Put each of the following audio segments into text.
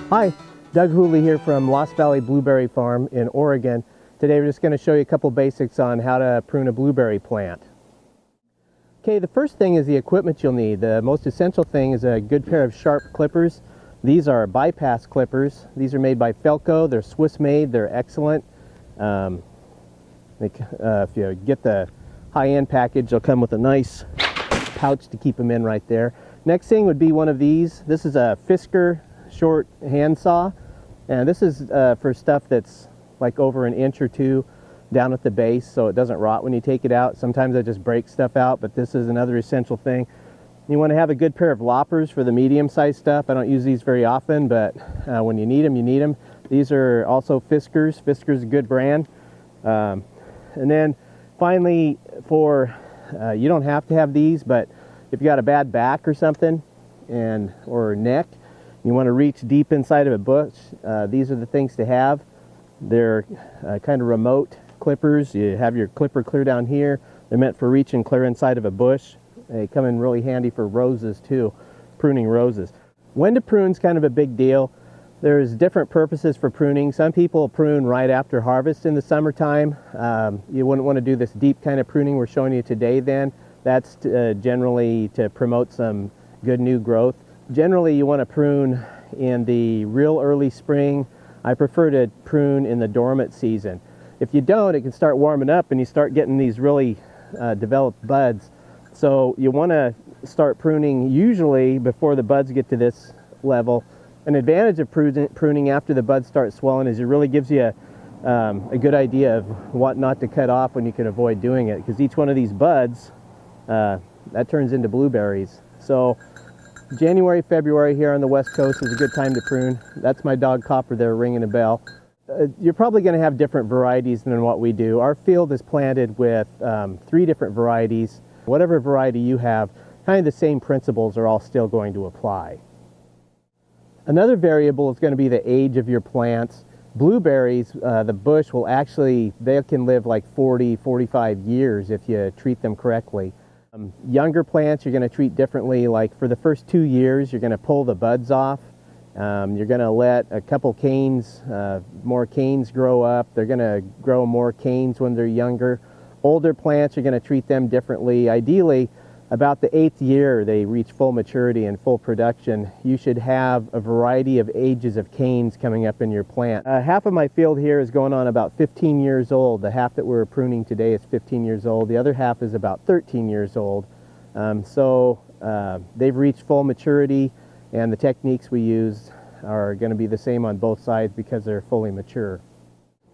Hi, Doug Hooley here from Lost Valley Blueberry Farm in Oregon. Today we're just going to show you a couple basics on how to prune a blueberry plant. Okay, the first thing is the equipment you'll need. The most essential thing is a good pair of sharp clippers. These are bypass clippers. These are made by Felco. They're Swiss made. They're excellent. If you get the high-end package, they'll come with a nice pouch to keep them in right there. Next thing would be one of these. This is a Fisker short handsaw, and this is for stuff that's like over an inch or two down at the base, so it doesn't rot when you take it out. Sometimes I just break stuff out, but this is another essential thing. You want to have a good pair of loppers for the medium-sized stuff. I don't use these very often, but when you need them, you need them. These are also Fiskers. Fisker's a good brand. And then finally, you don't have to have these, but if you got a bad back or something, or neck, you want to reach deep inside of a bush, these are the things to have. They're kind of remote clippers. You have your clipper clear down here. They're meant for reaching clear inside of a bush. They come in really handy for roses too, pruning roses. When to prune is kind of a big deal. There's different purposes for pruning. Some people prune right after harvest in the summertime. You wouldn't want to do this deep kind of pruning we're showing you today then. That's generally to promote some good new growth. Generally, you want to prune in the real early spring. I prefer to prune in the dormant season. If you don't, it can start warming up and you start getting these really developed buds. So you want to start pruning usually before the buds get to this level. An advantage of pruning after the buds start swelling is it really gives you a good idea of what not to cut off when you can avoid doing it, because each one of these buds that turns into blueberries. So January, February here on the West Coast is a good time to prune. That's my dog Copper there ringing a bell. You're probably going to have different varieties than what we do. Our field is planted with 3 different varieties. Whatever variety you have, kind of the same principles are all still going to apply. Another variable is going to be the age of your plants. Blueberries, the bush will actually, they can live like 40, 45 years if you treat them correctly. Younger plants you're going to treat differently. Like for the first 2 years, you're going to pull the buds off. You're going to let a couple canes, more canes grow up. They're going to grow more canes when they're younger. Older plants, you're going to treat them differently. Ideally, about the 8th year they reach full maturity and full production. You should have a variety of ages of canes coming up in your plant. Half of my field here is going on about 15 years old. The half that we're pruning today is 15 years old. The other half is about 13 years old. They've reached full maturity, and the techniques we use are going to be the same on both sides because they're fully mature.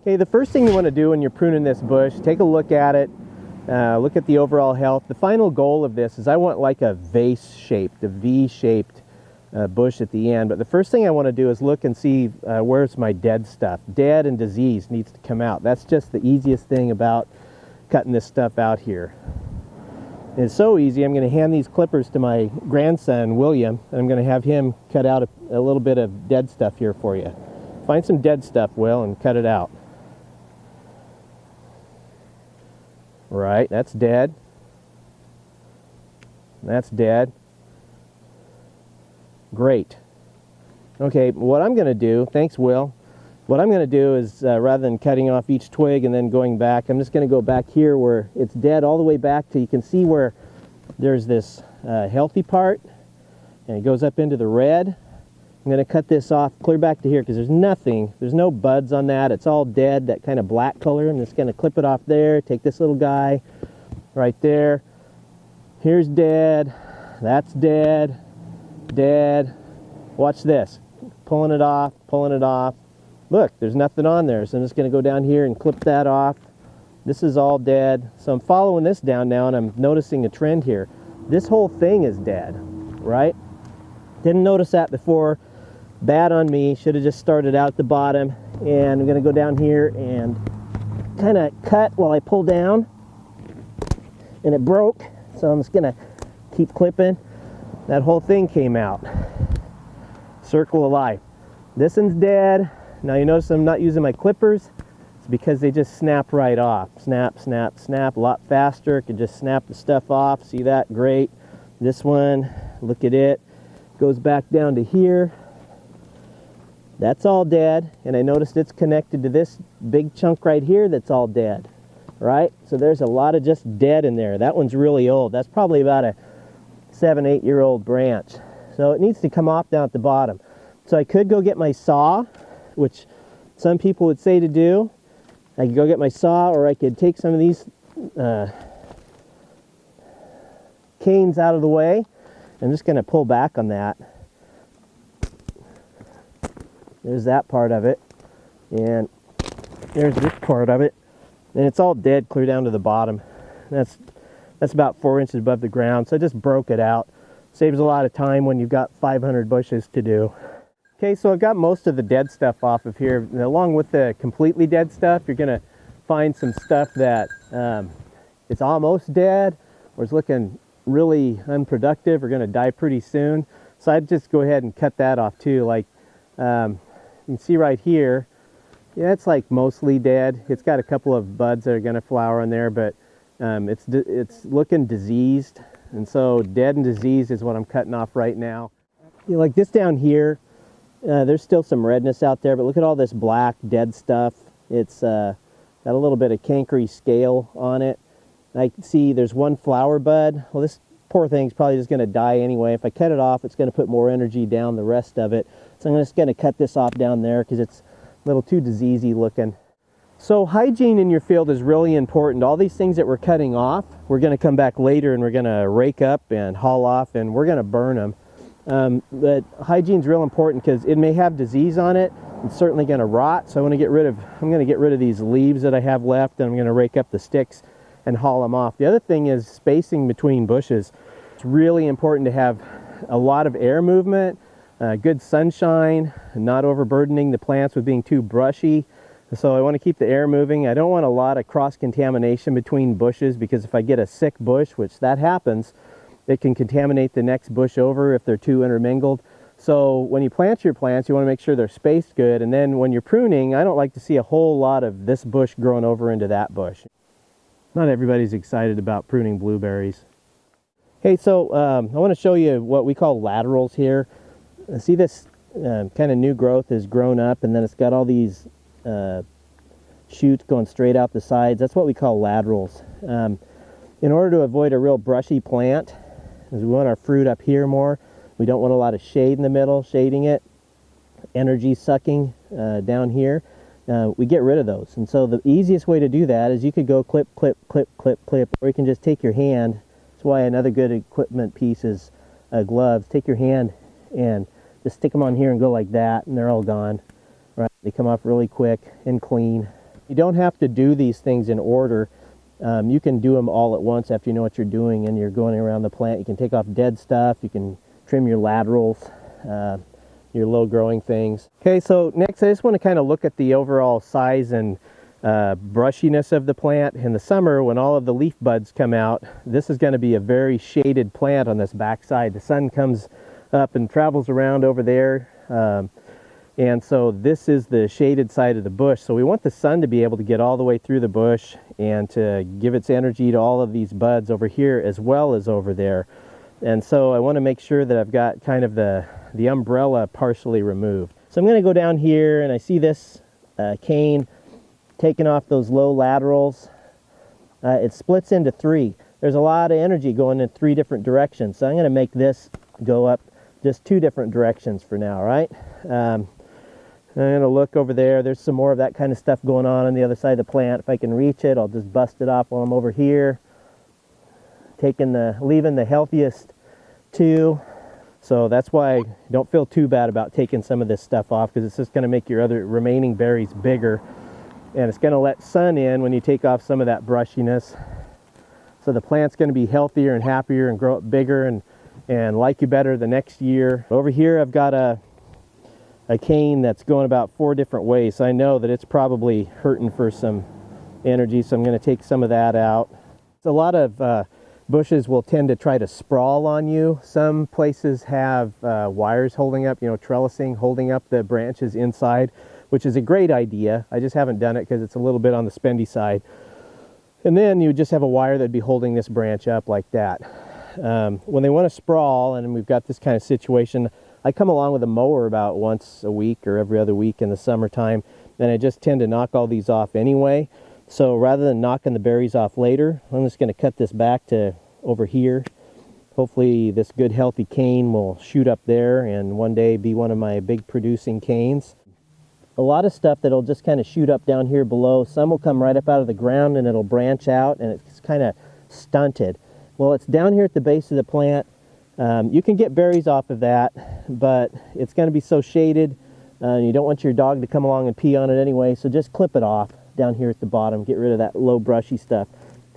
Okay, the first thing you want to do when you're pruning this bush, take a look at it. Look at the overall health. The final goal of this is I want like a vase-shaped, a V-shaped bush at the end. But the first thing I want to do is look and see where's my dead stuff. Dead and disease needs to come out. That's just the easiest thing about cutting this stuff out here. And it's so easy, I'm going to hand these clippers to my grandson, William, and I'm going to have him cut out a little bit of dead stuff here for you. Find some dead stuff, Will, and cut it out. Right, that's dead. That's dead. Great. Okay, what I'm going to do, thanks Will, what I'm going to do is rather than cutting off each twig and then going back, I'm just going to go back here where it's dead all the way back to, you can see where there's this healthy part and it goes up into the red. I'm going to cut this off clear back to here because there's no buds on that. It's all dead, that kind of black color. I'm just going to clip it off there, take this little guy right there. Here's dead, that's dead, dead. Watch this, pulling it off, pulling it off. Look, there's nothing on there, so I'm just going to go down here and clip that off. This is all dead. So I'm following this down now and I'm noticing a trend here. This whole thing is dead, right? Didn't notice that before. Bad on me, should have just started out at the bottom. And I'm going to go down here and kind of cut while I pull down. And it broke, so I'm just going to keep clipping. That whole thing came out. Circle of life. This one's dead. Now you notice I'm not using my clippers. It's because they just snap right off. Snap, snap, snap, a lot faster. Can just snap the stuff off. See that? Great. This one, look at it. Goes back down to here. That's all dead, and I noticed it's connected to this big chunk right here that's all dead, right? So there's a lot of just dead in there. That one's really old. That's probably about a 7-8 year old branch. So it needs to come off down at the bottom. So I could go get my saw, which some people would say to do. I could go get my saw, or I could take some of these canes out of the way. I'm just going to pull back on that. There's that part of it, and there's this part of it, and it's all dead clear down to the bottom. That's about 4 inches above the ground, so I just broke it out. Saves a lot of time when you've got 500 bushes to do. Okay, so I've got most of the dead stuff off of here. And along with the completely dead stuff, you're going to find some stuff that it's almost dead, or it's looking really unproductive, or going to die pretty soon. So I'd just go ahead and cut that off too. Like you can see right here, yeah, it's like mostly dead. It's got a couple of buds that are going to flower in there, but it's looking diseased, and so dead and diseased is what I'm cutting off right now. You know, like this down here, there's still some redness out there, but look at all this black dead stuff. It's got a little bit of cankery scale on it. I can see there's one flower bud. Well, this poor thing's probably just going to die anyway. If I cut it off, it's going to put more energy down the rest of it. So I'm just going to cut this off down there because it's a little too diseasey looking. So hygiene in your field is really important. All these things that we're cutting off, we're going to come back later and we're going to rake up and haul off, and we're going to burn them. But hygiene is real important because it may have disease on it. It's certainly going to rot. So I'm going to get rid of these leaves that I have left, and I'm going to rake up the sticks and haul them off. The other thing is spacing between bushes. It's really important to have a lot of air movement, good sunshine, not overburdening the plants with being too brushy. So I want to keep the air moving. I don't want a lot of cross-contamination between bushes, because if I get a sick bush, which that happens, it can contaminate the next bush over if they're too intermingled. So when you plant your plants, you want to make sure they're spaced good. And then when you're pruning, I don't like to see a whole lot of this bush growing over into that bush. Not everybody's excited about pruning blueberries. Okay, so I want to show you what we call laterals here. See this kind of new growth has grown up, and then it's got all these shoots going straight out the sides. That's what we call laterals. In order to avoid a real brushy plant, is we want our fruit up here more. We don't want a lot of shade in the middle, shading it, energy sucking down here. We get rid of those. And so the easiest way to do that is you could go clip, clip, clip, clip, clip, or you can just take your hand. That's why another good equipment piece is gloves. Take your hand and just stick them on here and go like that, and they're all gone. Right? They come off really quick and clean. You don't have to do these things in order. You can do them all at once after you know what you're doing and you're going around the plant. You can take off dead stuff. You can trim your laterals, your low growing things. Okay, so next I just want to kind of look at the overall size and brushiness of the plant. In the summer, when all of the leaf buds come out, this is going to be a very shaded plant on this back side. The sun comes up and travels around over there. And so this is the shaded side of the bush. So we want the sun to be able to get all the way through the bush and to give its energy to all of these buds over here as well as over there. And so I want to make sure that I've got kind of the umbrella partially removed. So I'm going to go down here, and I see this cane taking off those low laterals. It splits into three. There's a lot of energy going in three different directions. So I'm going to make this go up just two different directions for now, right? I'm going to look over there. There's some more of that kind of stuff going on the other side of the plant. If I can reach it, I'll just bust it off while I'm over here. Leaving the healthiest two. So that's why you don't feel too bad about taking some of this stuff off, because it's just going to make your other remaining berries bigger. And it's going to let sun in when you take off some of that brushiness. So the plant's going to be healthier and happier and grow up bigger and like you better the next year. Over here I've got a cane that's going about 4 different ways. So I know that it's probably hurting for some energy, so I'm going to take some of that out. A lot of bushes will tend to try to sprawl on you. Some places have wires holding up, trellising, holding up the branches inside, which is a great idea. I just haven't done it because it's a little bit on the spendy side. And then you just have a wire that'd be holding this branch up like that. When they want to sprawl, and we've got this kind of situation, I come along with a mower about once a week or every other week in the summertime, and I just tend to knock all these off anyway. So rather than knocking the berries off later, I'm just going to cut this back to over here. Hopefully this good healthy cane will shoot up there and one day be one of my big producing canes. A lot of stuff that'll just kind of shoot up down here below. Some will come right up out of the ground and it'll branch out and it's kind of stunted. Well, it's down here at the base of the plant. You can get berries off of that, but it's going to be so shaded and you don't want your dog to come along and pee on it anyway, so just clip it off down here at the bottom. Get rid of that low brushy stuff.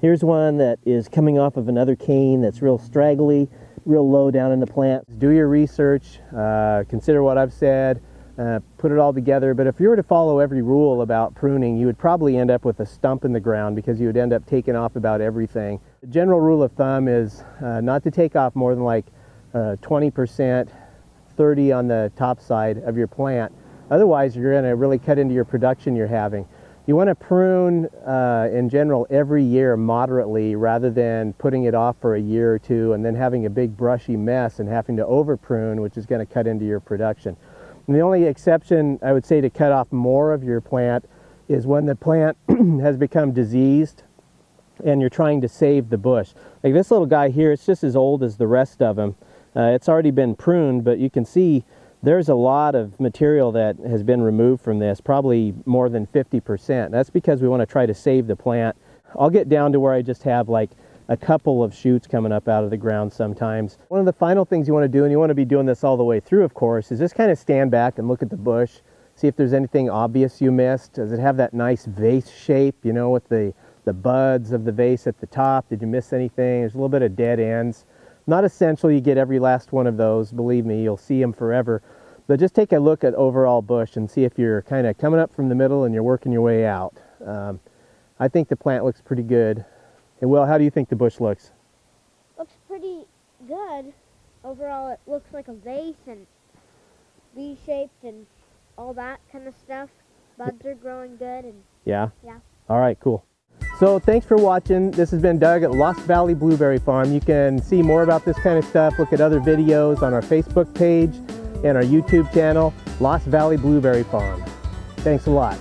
Here's one that is coming off of another cane that's real straggly, real low down in the plant. Do your research, consider what I've said, put it all together. But if you were to follow every rule about pruning, you would probably end up with a stump in the ground because you would end up taking off about everything. The general rule of thumb is not to take off more than like 20%, 30 on the top side of your plant. Otherwise, you're going to really cut into your production you're having. You want to prune in general every year moderately rather than putting it off for a year or two and then having a big brushy mess and having to over prune, which is going to cut into your production. And the only exception I would say to cut off more of your plant is when the plant has become diseased and you're trying to save the bush. Like this little guy here, it's just as old as the rest of them. It's already been pruned, but you can see there's a lot of material that has been removed from this, probably more than 50%. That's because we want to try to save the plant. I'll get down to where I just have like a couple of shoots coming up out of the ground sometimes. One of the final things you want to do, and you want to be doing this all the way through, of course, is just kind of stand back and look at the bush, see if there's anything obvious you missed. Does it have that nice vase shape, you know, with the buds of the vase at the top? Did you miss anything? There's a little bit of dead ends. Not essential you get every last one of those, believe me, you'll see them forever. But just take a look at overall bush and see if you're kind of coming up from the middle and you're working your way out. I think the plant looks pretty good. And Will, how do you think the bush looks? Looks pretty good. Overall, it looks like a vase and V-shaped and all that kind of stuff. Buds are growing good and yeah? Yeah. All right, cool. So thanks for watching. This has been Doug at Lost Valley Blueberry Farm. You can see more about this kind of stuff, look at other videos on our Facebook page and our YouTube channel, Lost Valley Blueberry Farm. Thanks a lot.